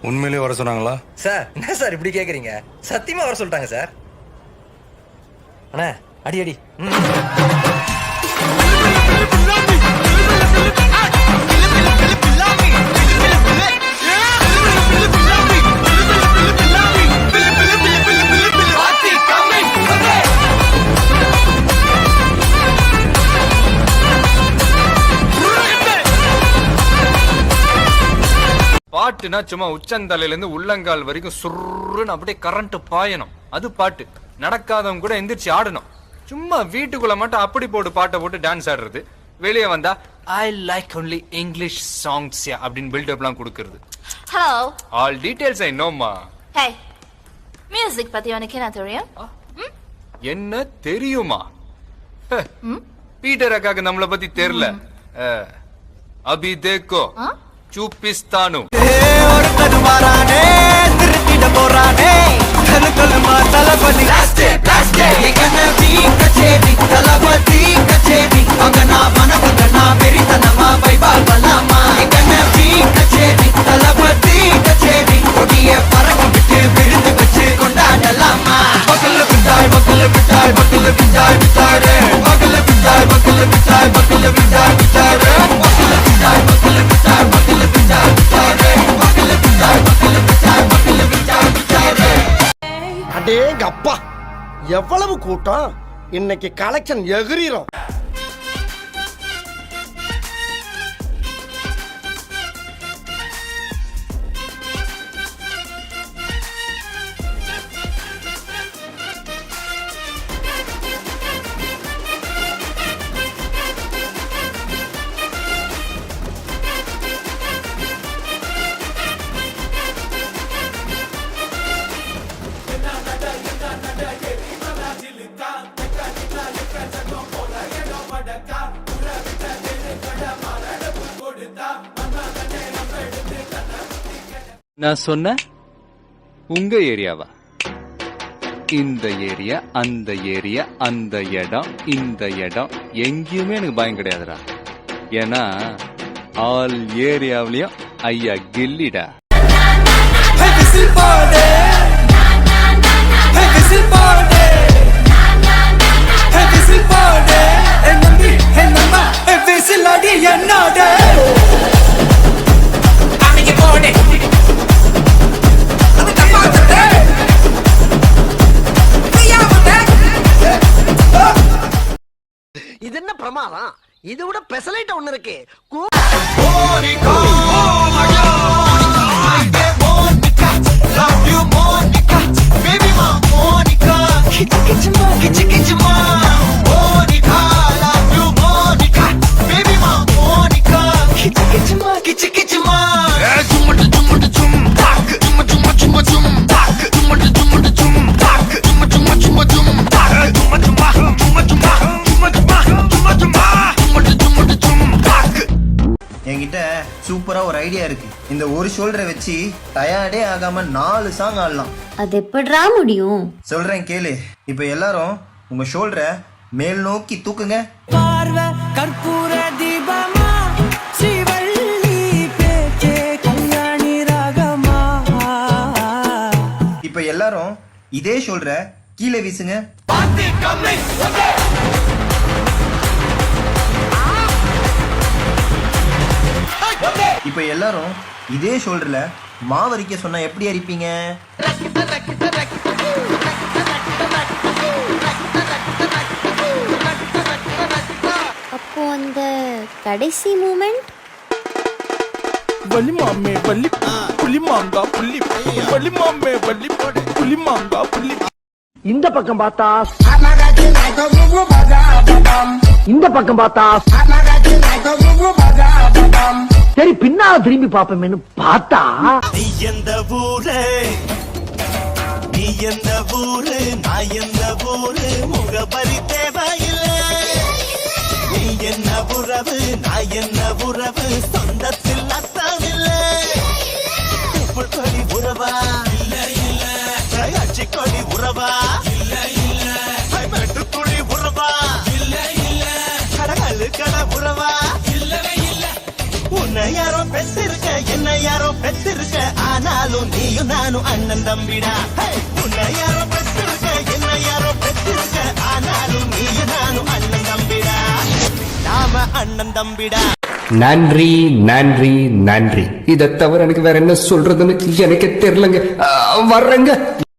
உண்மையிலேயே வர சொன்னாங்களா? சார் என்ன சார் இப்படி கேக்குறீங்க? சத்தியமா வர சொல்லிட்டாங்க சார். அண்ணா அடி அடி. பாட்டுனா சும்மா உச்சந்தலையில இருந்து உள்ளங்கால் வரைக்கும் சுருன்னு அப்படியே கரண்ட் பாயணும். அது பாட்டு. நடக்காதவங்க கூட எந்திரிச்சு ஆடணும். சும்மா வீட்டுக்குள்ள மட்டும் அப்படி போட்டு பாட்டை போட்டு டான்ஸ் ஆடுறது. வெளியே வந்தா I like only English songs அப்படின்னு பில்டப்லாம் கொடுக்கறது. ஹலோ, ஆல் டீடைல்ஸ் ஐ நோமா. ஹே, மியூசிக் பத்தி உனக்கு என்ன தெரியும்? என்ன தெரியுமா? பீட்டர் அக்காக்கு நம்மள பத்தி தெரியல. அபி தேக்கோ చూపిస్తాను. ஒருத்தர் வரானே திருட்டிட போறானே கலுக்கலுமா தலபதி தலபதி கச்சேரி அங்கனா வனகனா பெரிதனமா பைபால் பலாமா கச்சேரி தலபதி கச்சேரி கொடிய பறக்க விட்டு விருந்து வச்சு கொண்டாடலாமா. பக்கல பிட்டாய் பக்கல பிட்டாய் பக்கல பிட்டாய் பிட்டாரே பக்கல பிட்டாய் பக்கல பிட்டாய் பக்கல பிட்டாய் பிட்டாரே பக்கல பிட்டாய் பக்கல பிட்டாய் பக்கல பிட்டாய் பிட்டாரே பக்கல பிட்டாய் பக்கல பிட்டாய் பக்கல பிட்டாய் பிட்டாரே. அடேங்க அப்பா, எவ்வளவு கூட்டம்! இன்னைக்கு கலெக்ஷன் எகிரிரும். நான் சொன்ன உங்க ஏரியாவா? இந்த ஏரியா அந்த ஏரியா அந்த இடம் இந்த இடம் எங்கேயுமே எனக்கு பயம் கிடையாதுடா. ஏன்னா ஆல் ஏரியாவிலயும் ஐயா கில்லிடா. இது என்ன பிரமாதம்! இது விட பெசலைட் ஒண்ணு இருக்கு. என்கிட்ட சூப்பரா ஒரு ஐடியா இருக்கு. இந்த ஒரு ஷோல்டரை வச்சு டயர்டே ஆகாம 4 சாங் ஆடலாம். அது எப்படிடா முடியும்? சொல்றேன் கேளு. இப்ப எல்லாரும் உங்க ஷோல்டரை மேல் நோக்கி தூக்குங்க. பார்வை கற்பூர தீபமா ஸ்ரீவள்ளி பேச்சே கல்யாணி ராகமா. இப்ப எல்லாரும் இதே ஷோல்டரை கீழே வீசுங்க. இப்ப எல்லாரும் இதே ஷோல்டர்ல மாவரிக்க சொன்னா எப்படி அரிப்பீங்க? அப்போ அந்த கடைசி மூமெண்ட் வள்ளி மாமே வள்ளி புள்ளி மாங்கா புள்ளி வள்ளி மாமே வள்ளி புள்ளி மாங்கா புள்ளி. இந்த பக்கம் பார்த்தா இந்த பக்கம் பார்த்தா சரி பின்னால திரும்பி பாப்போமேனு பார்த்தா நீ எந்த ஊரு நீ எந்த ஊரு நான் எந்த ஊரு முகபரி தேவையில்லை. நீ என்ன உறவு நான் என்ன உறவு சொந்தத்தில் அர்த்தமில்லை. கொடி உறவா கொடி உறவா மெட்டுக்குழி உறவா கடல் கட உறவா உன்னை யாரோ பெற்றிருக்க என்ன யாரோ பெற்றிருக்க ஆனா ஆனாலும் நீயும் நானும் அண்ணன் தம்பிடா உன்னை யாரோ பெற்றிருக்க என்ன யாரோ பெற்றிருக்க ஆனாலும் நீயும் நானும் அண்ணன் தம்பிடா நாம அண்ணன் தம்பிடா நன்றி நன்றி நன்றி. இதை தவிர எனக்கு வேற என்ன சொல்றதுன்னு எனக்கு தெரியலங்க. வர்றேங்க.